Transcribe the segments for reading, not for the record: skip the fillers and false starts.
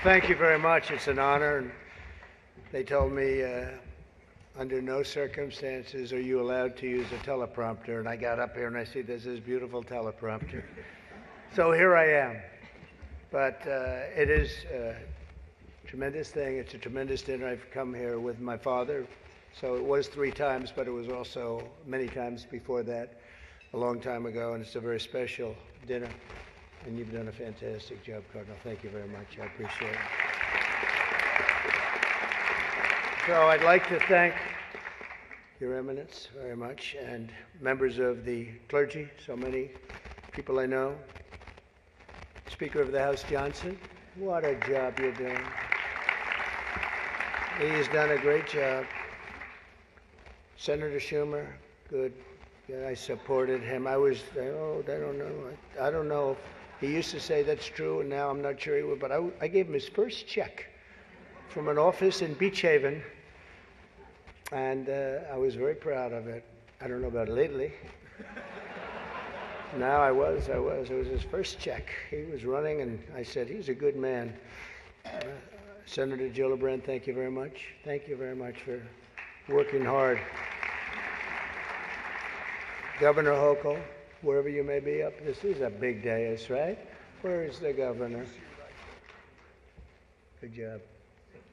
thank you very much. It's an honor. And they told me under no circumstances are you allowed to use a teleprompter. And I got up here and I see there's this beautiful teleprompter. So here I am. But it is a tremendous thing. It's a tremendous dinner. I've come here with my father. So it was 3 times, but it was also many times before that, a long time ago. And it's a very special dinner. And you've done a fantastic job, Cardinal. Thank you very much. I appreciate it. So I'd like to thank Your Eminence very much, and members of the clergy, so many people I know. Speaker of the House Johnson, what a job you're doing. He's done a great job. Senator Schumer, good. Yeah, I supported him. I don't know. He used to say that's true, and now I'm not sure he would, but I gave him his first check from an office in Beach Haven, and I was very proud of it. I don't know about lately. Now I was. It was his first check. He was running, and I said, he's a good man. Senator Gillibrand, thank you very much. Thank you very much for working hard. Governor Hochul, wherever you may be up, this is a big day, right? Where is the governor? Good job.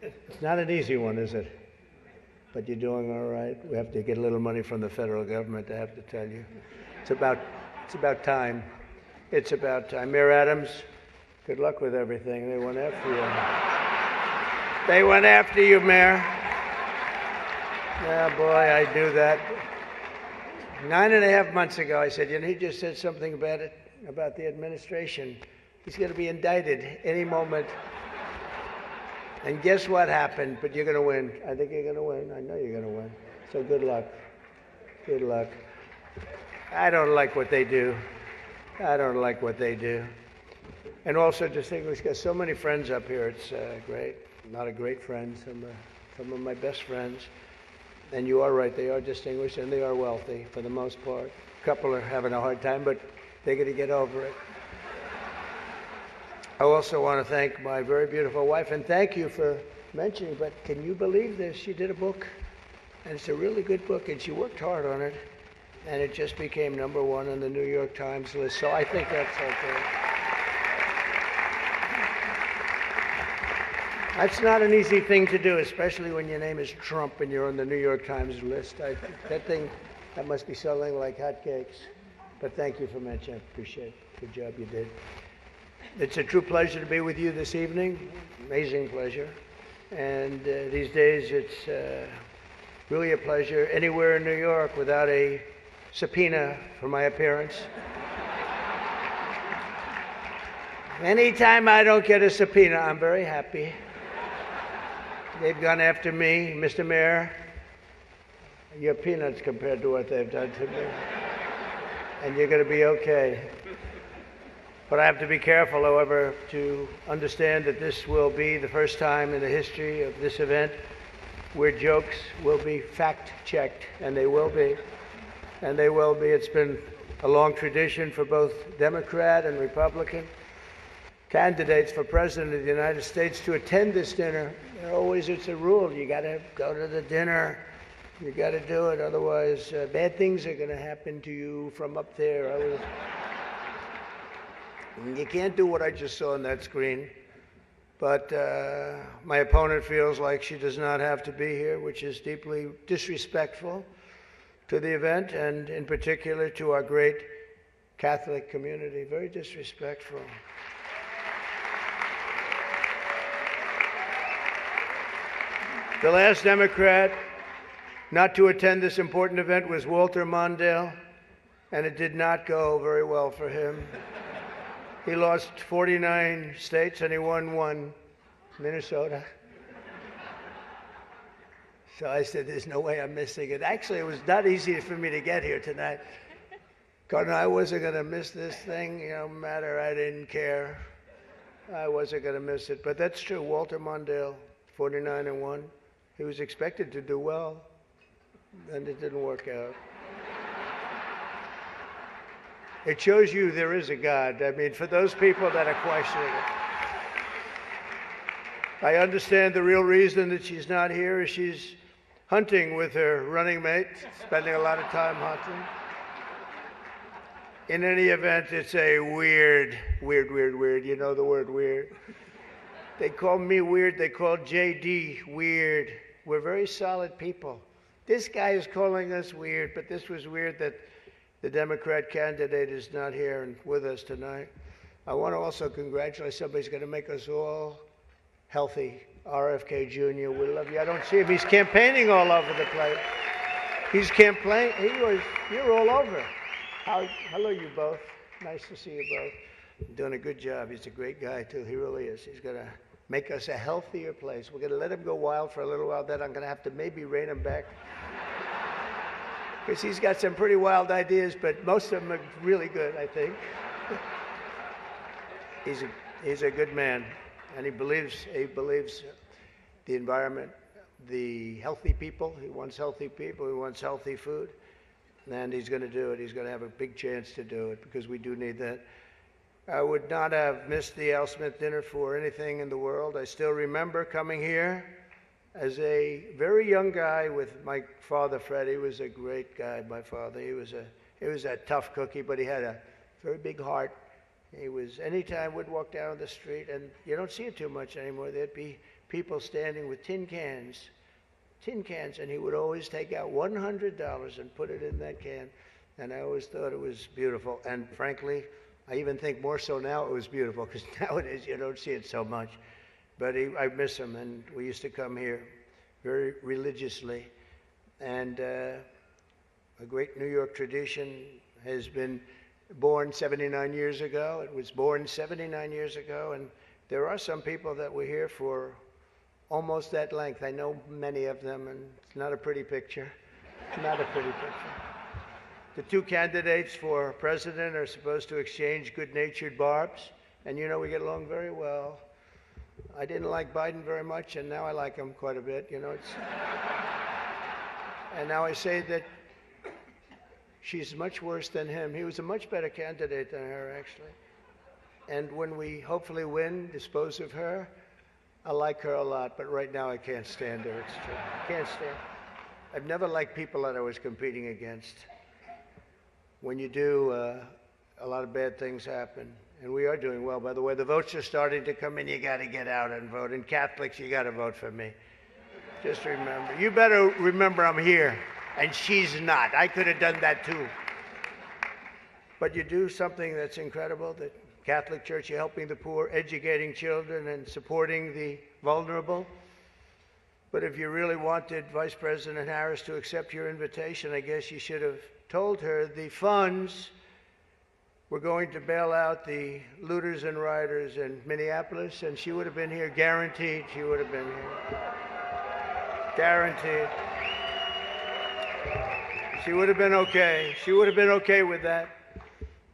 It's not an easy one, is it? But you're doing all right. We have to get a little money from the federal government, I have to tell you. It's about time. It's about time. Mayor Adams, good luck with everything. They went after you. They went after you, Mayor. Yeah, boy, I do that. 9.5 months ago, I said, he just said something about the administration. He's going to be indicted any moment. And guess what happened? But you're going to win. I think you're going to win. I know you're going to win. So good luck. Good luck. I don't like what they do. And also distinguished, got so many friends up here. It's great. A lot of great friends. Some of my best friends. And you are right, they are distinguished and they are wealthy for the most part. A couple are having a hard time, but they're going to get over it. I also want to thank my very beautiful wife, and thank you for mentioning, but can you believe this? She did a book, and it's a really good book, and she worked hard on it, and it just became #1 on the New York Times list, so I think that's okay. That's not an easy thing to do, especially when your name is Trump and you're on the New York Times list. That must be selling like hotcakes. But thank you for mentioning. I appreciate it. Good job you did. It's a true pleasure to be with you this evening. Amazing pleasure. And these days it's really a pleasure anywhere in New York without a subpoena for my appearance. Anytime I don't get a subpoena, I'm very happy. They've gone after me, Mr. Mayor. You're peanuts compared to what they've done to me. And you're going to be okay. But I have to be careful, however, to understand that this will be the first time in the history of this event where jokes will be fact-checked, and they will be. And they will be. It's been a long tradition for both Democrat and Republican candidates for President of the United States to attend this dinner. It's a rule. You got to go to the dinner. You got to do it. Otherwise, bad things are going to happen to you from up there. You can't do what I just saw on that screen. But my opponent feels like she does not have to be here, which is deeply disrespectful to the event and in particular to our great Catholic community. Very disrespectful. The last Democrat not to attend this important event was Walter Mondale, and it did not go very well for him. He lost 49 states and he won 1, Minnesota. So I said, there's no way I'm missing it. Actually, it was not easy for me to get here tonight. Cardinal, I wasn't going to miss this thing, no matter, I didn't care. I wasn't going to miss it. But that's true, Walter Mondale, 49-1. He was expected to do well, and it didn't work out. It shows you there is a God. I mean, for those people that are questioning it. I understand the real reason that she's not here is she's hunting with her running mate, spending a lot of time hunting. In any event, it's a weird. You know the word weird. They call me weird. They call JD weird. We're very solid people. This guy is calling us weird, but this was weird that the Democrat candidate is not here and with us tonight. I want to also congratulate somebody who's going to make us all healthy. RFK Jr., we love you. I don't see him. He's campaigning all over the place. He's campaigning. You're all over. Hello, you both. Nice to see you both. You're doing a good job. He's a great guy, too. He really is. He's going to make us a healthier place. We're going to let him go wild for a little while. Then I'm going to have to maybe rein him back. Because he's got some pretty wild ideas, but most of them are really good, I think. He's a good man, and he believes the environment, the healthy people. He wants healthy people. He wants healthy food. And he's going to do it. He's going to have a big chance to do it because we do need that. I would not have missed the Al Smith dinner for anything in the world. I still remember coming here as a very young guy with my father, Fred. He was a great guy, my father. He was a tough cookie, but he had a very big heart. He was, anytime we'd walk down the street, and you don't see it too much anymore, there'd be people standing with tin cans, and he would always take out $100 and put it in that can. And I always thought it was beautiful. And frankly, I even think more so now it was beautiful, because nowadays you don't see it so much. But I miss him, and we used to come here very religiously. And a great New York tradition has been born 79 years ago. It was born 79 years ago, and there are some people that were here for almost that length. I know many of them, and it's not a pretty picture. It's not a pretty picture. The two candidates for president are supposed to exchange good-natured barbs, and you know we get along very well. I didn't like Biden very much, and now I like him quite a bit. You know, and now I say that she's much worse than him. He was a much better candidate than her, actually. And when we hopefully win, dispose of her, I like her a lot, but right now I can't stand her. It's true. I can't stand her. I've never liked people that I was competing against. When you do, a lot of bad things happen. And we are doing well. By the way, the votes are starting to come in. You got to get out and vote. And Catholics, you got to vote for me. Just remember. You better remember I'm here, and she's not. I could have done that too. But you do something that's incredible. The Catholic Church, you're helping the poor, educating children, and supporting the vulnerable. But if you really wanted Vice President Harris to accept your invitation, I guess you should have told her the funds were going to bail out the looters and rioters in Minneapolis, and she would have been here, guaranteed she would have been here. Guaranteed. She would have been okay. She would have been okay with that.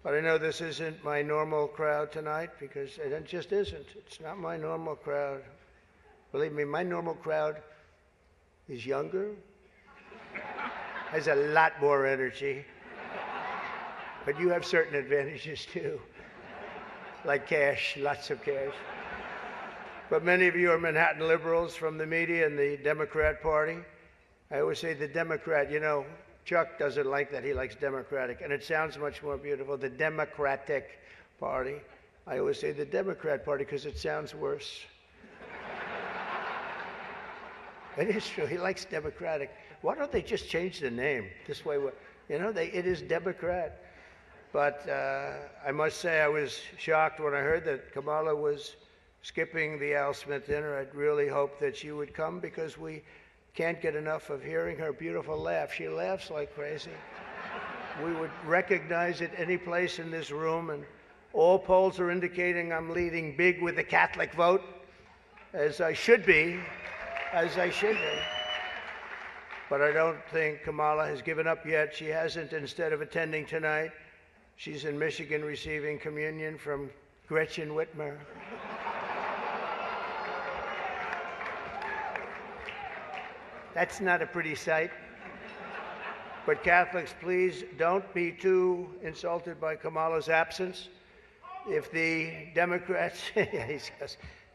But I know this isn't my normal crowd tonight, because it just isn't. It's not my normal crowd. Believe me, my normal crowd is younger, has a lot more energy. But you have certain advantages too, like cash, lots of cash. But many of you are Manhattan liberals from the media and the Democrat Party. I always say the Democrat, you know, Chuck doesn't like that. He likes Democratic, and it sounds much more beautiful, the Democratic Party. I always say the Democrat Party because it sounds worse. It is true. He likes Democratic. Why don't they just change the name? This way, you know, it is Democrat. But I must say I was shocked when I heard that Kamala was skipping the Al Smith dinner. I'd really hoped that she would come, because we can't get enough of hearing her beautiful laugh. She laughs like crazy. We would recognize it any place in this room, and all polls are indicating I'm leading big with the Catholic vote, as I should be, But I don't think Kamala has given up yet. She hasn't. Instead of attending tonight, she's in Michigan receiving communion from Gretchen Whitmer. That's not a pretty sight. But Catholics, please don't be too insulted by Kamala's absence. If the Democrats,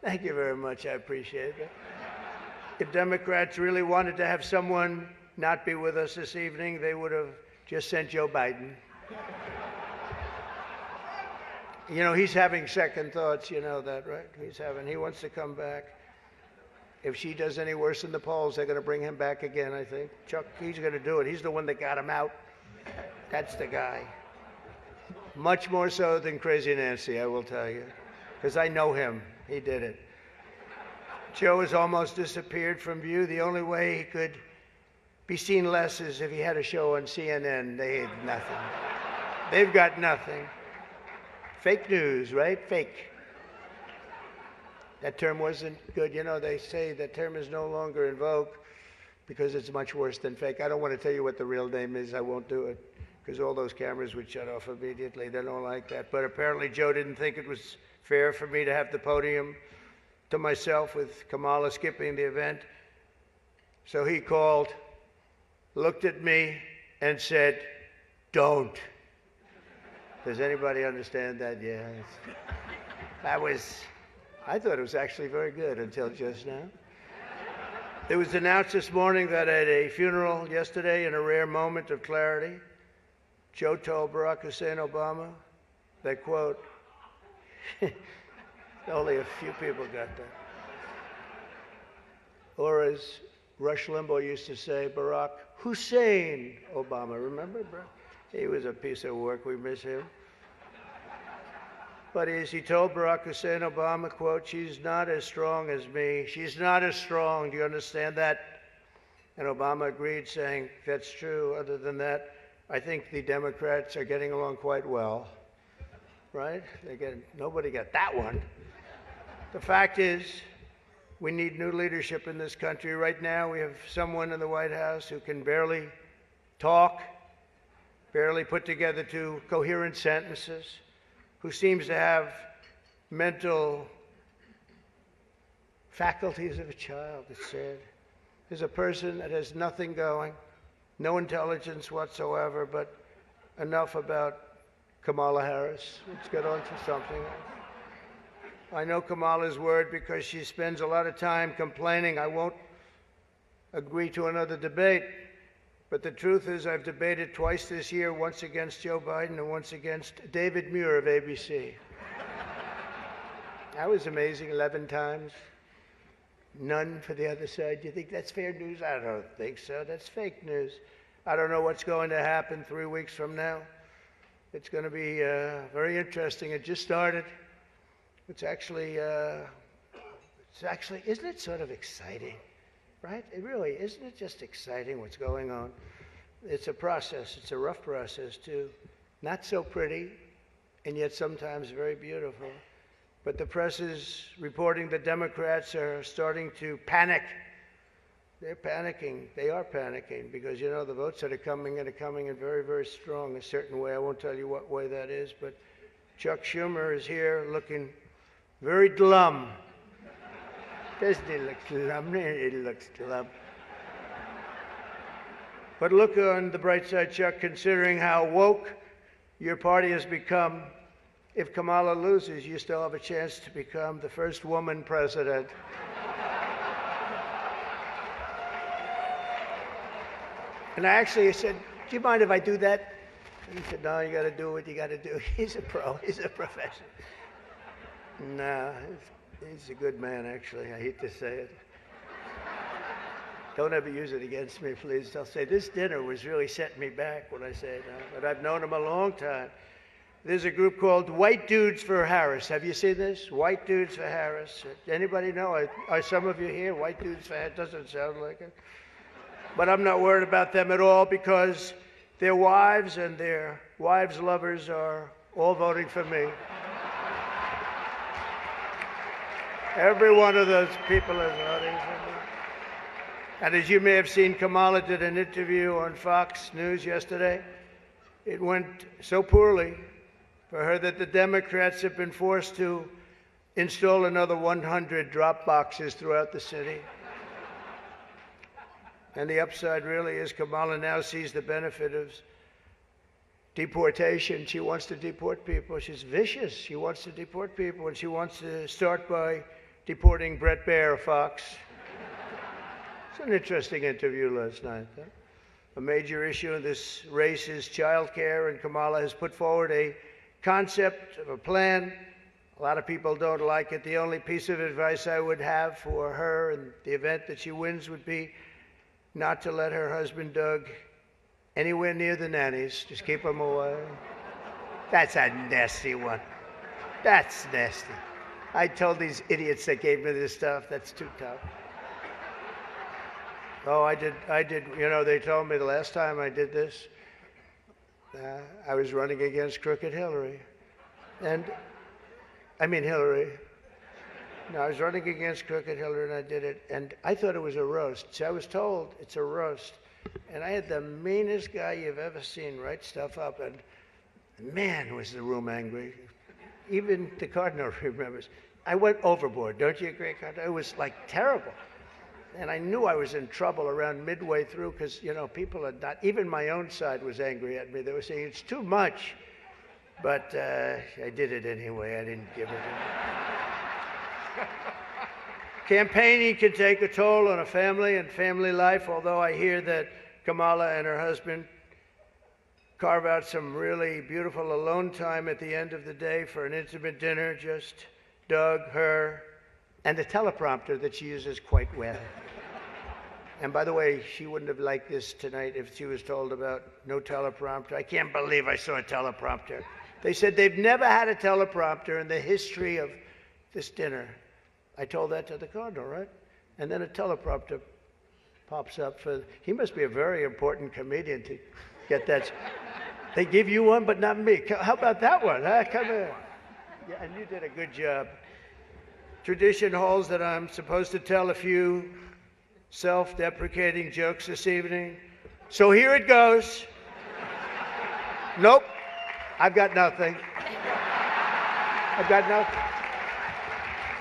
Thank you very much. I appreciate it. If Democrats really wanted to have someone not be with us this evening, they would have just sent Joe Biden. You know, he's having second thoughts. You know that, right? He wants to come back. If she does any worse in the polls, they're going to bring him back again, I think. Chuck, he's going to do it. He's the one that got him out. That's the guy. Much more so than Crazy Nancy, I will tell you. Because I know him. He did it. Joe has almost disappeared from view. The only way he could be seen less is if he had a show on CNN. They had nothing. They've got nothing. Fake news, right? Fake. That term wasn't good. You know, they say that term is no longer in vogue because it's much worse than fake. I don't want to tell you what the real name is. I won't do it because all those cameras would shut off immediately. They don't like that. But apparently Joe didn't think it was fair for me to have the podium to myself with Kamala skipping the event. So he called, looked at me, and said, "Don't." Does anybody understand that? Yeah. I thought it was actually very good until just now. It was announced this morning that at a funeral yesterday, in a rare moment of clarity, Joe told Barack Hussein Obama that, quote, only a few people got that. Or as Rush Limbaugh used to say, Barack Hussein Obama. Remember, bro? He was a piece of work. We miss him. But as he told Barack Hussein Obama, quote, "She's not as strong as me. She's not as strong. Do you understand that?" And Obama agreed, saying, "That's true. Other than that, I think the Democrats are getting along quite well." Right? Nobody got that one. The fact is, we need new leadership in this country. Right now, we have someone in the White House who can barely talk, barely put together two coherent sentences, who seems to have mental faculties of a child, it's said. There's a person that has nothing going, no intelligence whatsoever, but enough about Kamala Harris. Let's get on to something else. I know Kamala's word because she spends a lot of time complaining. I won't agree to another debate. But the truth is I've debated twice this year, once against Joe Biden and once against David Muir of ABC. That was amazing, 11 times. None for the other side. Do you think that's fair news? I don't think so. That's fake news. I don't know what's going to happen 3 weeks from now. It's going to be very interesting. It just started. It's actually, isn't it sort of exciting? Right? It really, isn't it just exciting what's going on? It's a process. It's a rough process, too. Not so pretty, and yet sometimes very beautiful. But the press is reporting that Democrats are starting to panic. They're panicking. They are panicking because, you know, the votes that are coming in very, very strong, a certain way. I won't tell you what way that is, but Chuck Schumer is here looking very glum. Doesn't he look glum? He looks glum. But look on the bright side, Chuck, considering how woke your party has become. If Kamala loses, you still have a chance to become the first woman president. And I actually said, "Do you mind if I do that?" And he said, "No, you got to do what you got to do." He's a pro. He's a professional. No, he's a good man, actually. I hate to say it. Don't ever use it against me, please. They'll say, this dinner was really setting me back when I say it now. But I've known him a long time. There's a group called White Dudes for Harris. Have you seen this? White Dudes for Harris. Anybody know? Are some of you here? White Dudes for Harris? Doesn't sound like it. But I'm not worried about them at all because their wives and their wives' lovers are all voting for me. Every one of those people is voting for me. And as you may have seen, Kamala did an interview on Fox News yesterday. It went so poorly for her that the Democrats have been forced to install another 100 drop boxes throughout the city. And the upside really is Kamala now sees the benefit of deportation. She wants to deport people. She's vicious. She wants to deport people, and she wants to start by deporting Brett Baer of Fox. It's an interesting interview last night. Huh? A major issue in this race is child care, and Kamala has put forward a concept of a plan. A lot of people don't like it. The only piece of advice I would have for her in the event that she wins would be not to let her husband, Doug, anywhere near the nannies. Just keep them away. That's a nasty one. That's nasty. I told these idiots that gave me this stuff, that's too tough. Oh, I did. You know, they told me the last time I did this, I was running against Crooked Hillary. Hillary. No, I was running against Crooked Hillary, and I did it. And I thought it was a roast. See, I was told it's a roast. And I had the meanest guy you've ever seen write stuff up. And man, was the room angry. Even the Cardinal remembers. I went overboard. Don't you agree, Cardinal? It was like terrible. And I knew I was in trouble around midway through because, you know, people are not, even my own side was angry at me. They were saying, it's too much. But I did it anyway. I didn't give it. Campaigning can take a toll on a family and family life, although I hear that Kamala and her husband carve out some really beautiful alone time at the end of the day for an intimate dinner, just Doug, her, and the teleprompter that she uses quite well. And by the way, she wouldn't have liked this tonight if she was told about no teleprompter. I can't believe I saw a teleprompter. They said they've never had a teleprompter in the history of this dinner. I told that to the Cardinal, right? And then a teleprompter pops up he must be a very important comedian to get that. They give you one, but not me. How about that one? Huh? Come here. Yeah, and you did a good job. Tradition holds that I'm supposed to tell a few self-deprecating jokes this evening. So here it goes. Nope. I've got nothing. I've got nothing.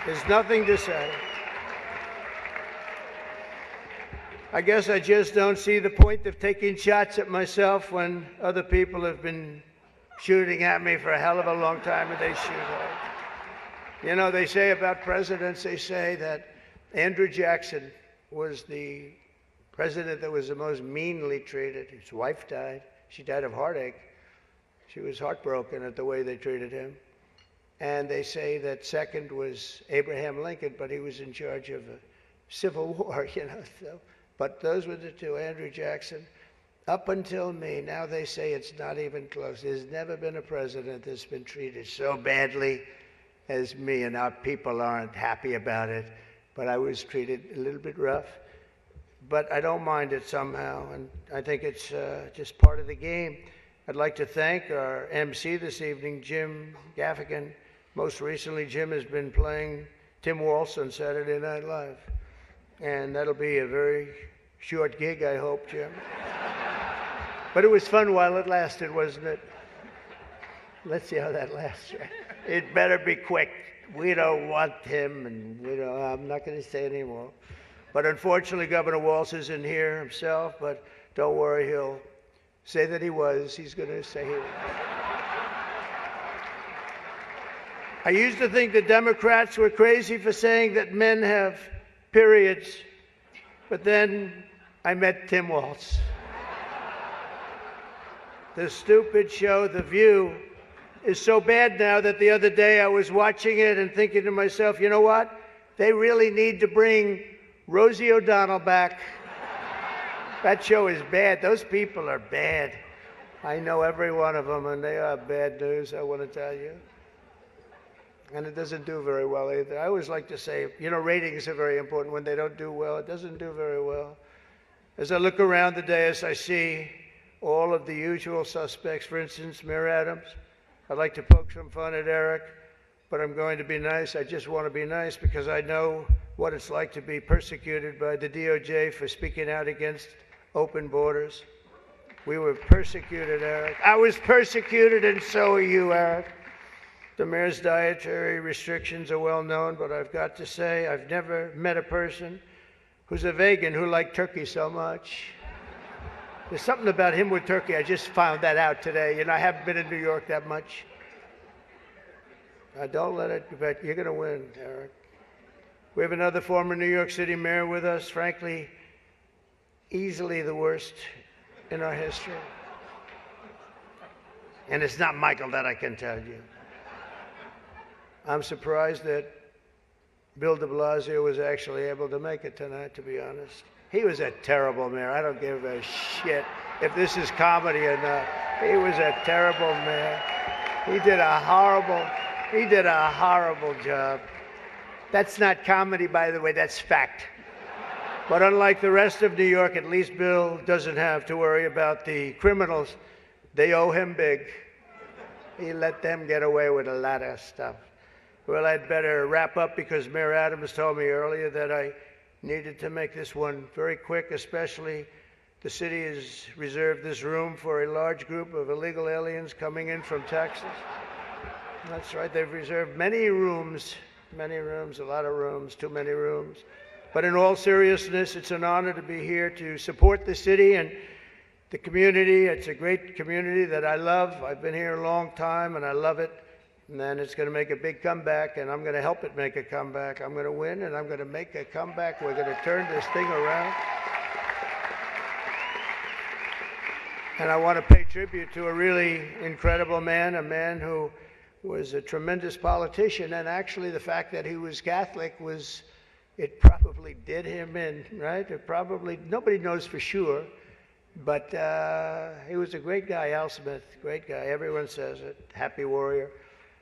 There's nothing to say. I guess I just don't see the point of taking shots at myself when other people have been shooting at me for a hell of a long time, and they shoot hard. You know, they say about presidents, they say that Andrew Jackson was the president that was the most meanly treated. His wife died. She died of heartache. She was heartbroken at the way they treated him. And they say that second was Abraham Lincoln, but he was in charge of a civil war, you know. So, but those were the two, Andrew Jackson. Up until me, now they say it's not even close. There's never been a president that's been treated so badly as me, and our people aren't happy about it. But I was treated a little bit rough. But I don't mind it somehow, and I think it's just part of the game. I'd like to thank our MC this evening, Jim Gaffigan. Most recently, Jim has been playing Tim Walsh on Saturday Night Live. And that'll be a very short gig, I hope, Jim. But it was fun while it lasted, wasn't it? Let's see how that lasts. It better be quick. We don't want him, and I'm not going to say anymore. But unfortunately, Governor Walsh isn't here himself, but don't worry, he'll say that he was. He's going to say he was. I used to think the Democrats were crazy for saying that men have periods, but then I met Tim Walsh. The stupid show, The View, is so bad now that the other day I was watching it and thinking to myself, you know what? They really need to bring Rosie O'Donnell back. That show is bad. Those people are bad. I know every one of them, and they are bad news, I want to tell you. And it doesn't do very well either. I always like to say, ratings are very important. When they don't do well, it doesn't do very well. As I look around the dais, I see all of the usual suspects. For instance, Mayor Adams. I'd like to poke some fun at Eric, but I'm going to be nice. I just want to be nice because I know what it's like to be persecuted by the DOJ for speaking out against open borders. We were persecuted, Eric. I was persecuted, and so are you, Eric. The mayor's dietary restrictions are well known, but I've got to say I've never met a person who's a vegan who liked turkey so much. There's something about him with turkey. I just found that out today. I haven't been in New York that much. Don't let it, but you're going to win, Eric. We have another former New York City mayor with us, frankly, easily the worst in our history. And it's not Michael, that I can tell you. I'm surprised that Bill de Blasio was actually able to make it tonight, to be honest. He was a terrible mayor. I don't give a shit if this is comedy or not. He was a terrible mayor. He did a horrible job. That's not comedy, by the way, that's fact. But unlike the rest of New York, at least Bill doesn't have to worry about the criminals. They owe him big. He let them get away with a lot of stuff. Well, I'd better wrap up because Mayor Adams told me earlier that I needed to make this one very quick, especially the city has reserved this room for a large group of illegal aliens coming in from Texas. That's right, they've reserved many rooms, a lot of rooms, too many rooms. But in all seriousness, it's an honor to be here to support the city and the community. It's a great community that I love. I've been here a long time and I love it. And then it's going to make a big comeback, and I'm going to help it make a comeback. I'm going to win, and I'm going to make a comeback. We're going to turn this thing around. And I want to pay tribute to a really incredible man, a man who was a tremendous politician. And actually, the fact that he was Catholic it probably did him in, right? Nobody knows for sure. But he was a great guy, Al Smith, great guy. Everyone says it, happy warrior.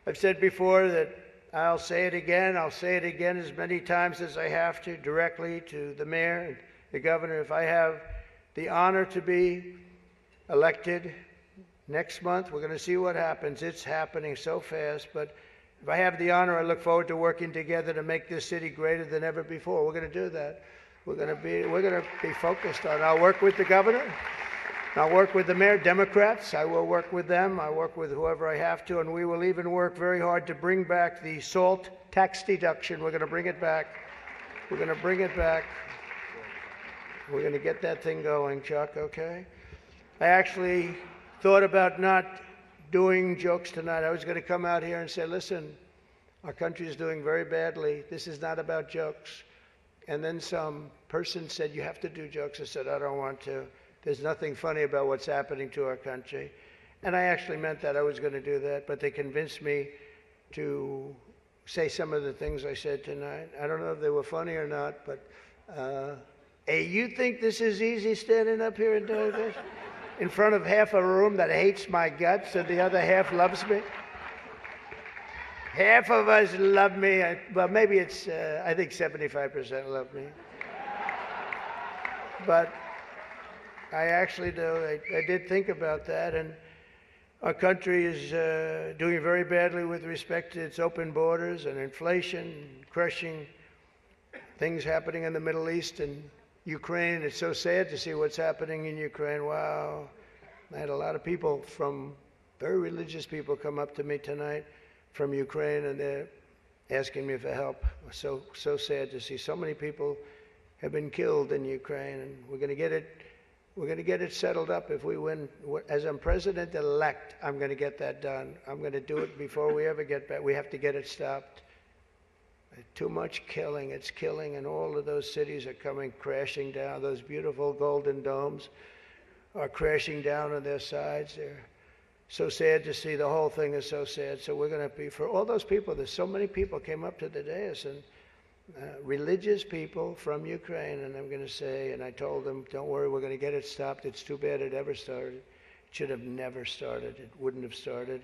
I've said before that I'll say it again as many times as I have to, directly to the mayor and the governor. If I have the honor to be elected next month, we're going to see what happens. It's happening so fast, but if I have the honor, I look forward to working together to make this city greater than ever before. We're going to do that. We're going to be focused on it. I'll work with the governor. I'll work with the mayor, Democrats. I will work with them. I work with whoever I have to, and we will even work very hard to bring back the SALT tax deduction. We're going to bring it back. We're going to bring it back. We're going to get that thing going, Chuck, okay? I actually thought about not doing jokes tonight. I was going to come out here and say, listen, our country is doing very badly. This is not about jokes. And then some person said, you have to do jokes. I said, I don't want to. There's nothing funny about what's happening to our country. And I actually meant that I was going to do that, but they convinced me to say some of the things I said tonight. I don't know if they were funny or not, but hey, you think this is easy standing up here and doing this? In front of half a room that hates my guts and the other half loves me? Half of us love me. Well, maybe it's, I think 75% love me. But I actually do. I did think about that, and our country is doing very badly with respect to its open borders and inflation, crushing things happening in the Middle East and Ukraine. It's so sad to see what's happening in Ukraine. Wow. I had a lot of people very religious people come up to me tonight from Ukraine, and they're asking me for help. So sad to see so many people have been killed in Ukraine, and we're going to get it settled up if we win. As I'm president-elect, I'm going to get that done. I'm going to do it before we ever get back. We have to get it stopped. Too much killing. It's killing, and all of those cities are coming crashing down. Those beautiful golden domes are crashing down on their sides. They're so sad to see. The whole thing is so sad. So we're going to be, for all those people, there's so many people came up to the dais, and religious people from Ukraine, and I'm going to say, and I told them, don't worry, we're going to get it stopped. It's too bad it ever started. It should have never started. It wouldn't have started.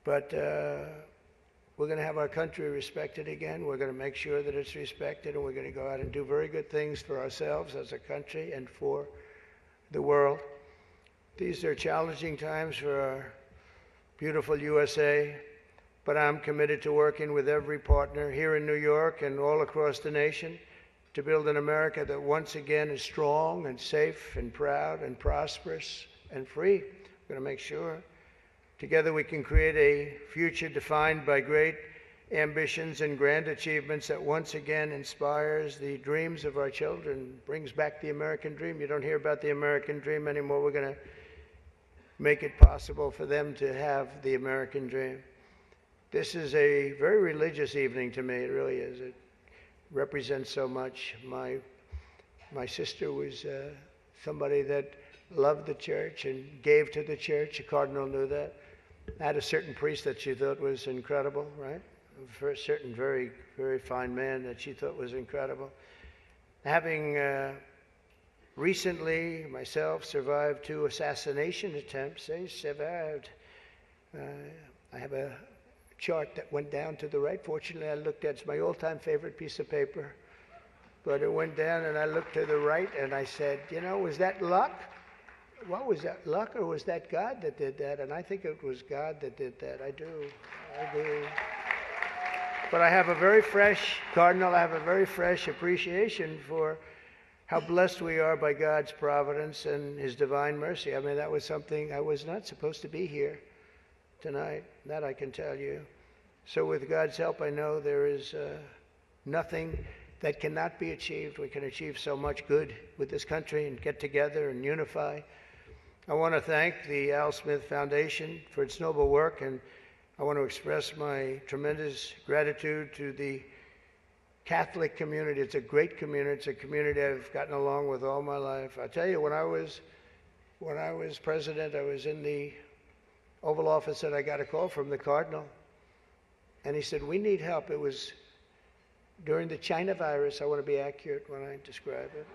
But we're going to have our country respected again. We're going to make sure that it's respected, and we're going to go out and do very good things for ourselves as a country and for the world. These are challenging times for our beautiful USA. But I'm committed to working with every partner here in New York and all across the nation to build an America that once again is strong and safe and proud and prosperous and free. We're going to make sure together we can create a future defined by great ambitions and grand achievements that once again inspires the dreams of our children, brings back the American dream. You don't hear about the American dream anymore. We're going to make it possible for them to have the American dream. This is a very religious evening to me, it really is. represents so much. My sister was somebody that loved the church and gave to the church. The cardinal knew that. Had a certain priest that she thought was incredible, right? For a certain very, very fine man that she thought was incredible. Having recently, myself, survived 2 assassination attempts. I survived. I have a chart that went down to the right. Fortunately, I looked at it. It's my all-time favorite piece of paper. But it went down, and I looked to the right, and I said, you know, was that luck? What was that, luck, or was that God that did that? And I think it was God that did that. I do. But I have a very fresh, Cardinal, I have a very fresh appreciation for how blessed we are by God's providence and His divine mercy. I mean, that was something, I was not supposed to be here tonight. That I can tell you. So with God's help, I know there is nothing that cannot be achieved. We can achieve so much good with this country and get together and unify. I want to thank the Al Smith Foundation for its noble work, and I want to express my tremendous gratitude to the Catholic community. It's a great community. It's a community I've gotten along with all my life. I tell you, when I was president, I was in the Oval Office, and I got a call from the Cardinal, and he said, we need help. It was during the China virus. I want to be accurate when I describe it.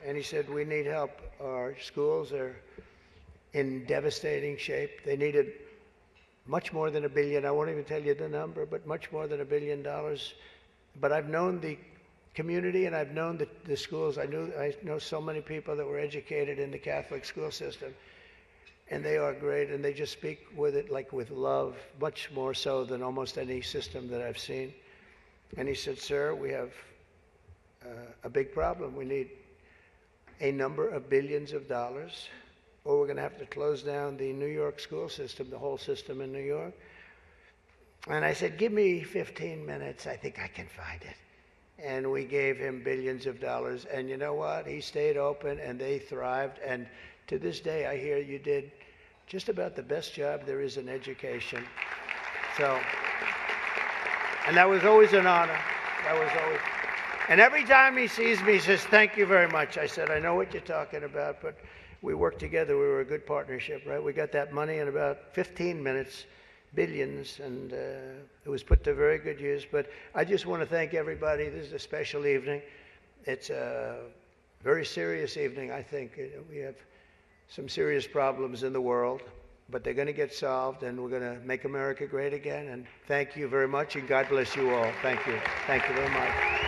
And he said, we need help. Our schools are in devastating shape. They needed much more than $1 billion. I won't even tell you the number, but much more than $1 billion. But I've known the community, and I've known the schools. I know so many people that were educated in the Catholic school system, and they are great, and they just speak with it like with love, much more so than almost any system that I've seen. And he said, sir, we have a big problem. We need a number of billions of dollars, or we're going to have to close down the New York school system, the whole system in New York. And I said, give me 15 minutes. I think I can find it. And we gave him billions of dollars. And you know what? He stayed open, and they thrived. And to this day, I hear you did just about the best job there is in education. So, and that was always an honor. That was always. And every time he sees me, he says, thank you very much. I said, I know what you're talking about, but we worked together. We were a good partnership, right? We got that money in about 15 minutes, billions, and it was put to very good use. But I just want to thank everybody. This is a special evening. It's a very serious evening, I think. We have some serious problems in the world, but they're going to get solved, and we're going to make America great again. And thank you very much, and God bless you all. Thank you. Thank you very much.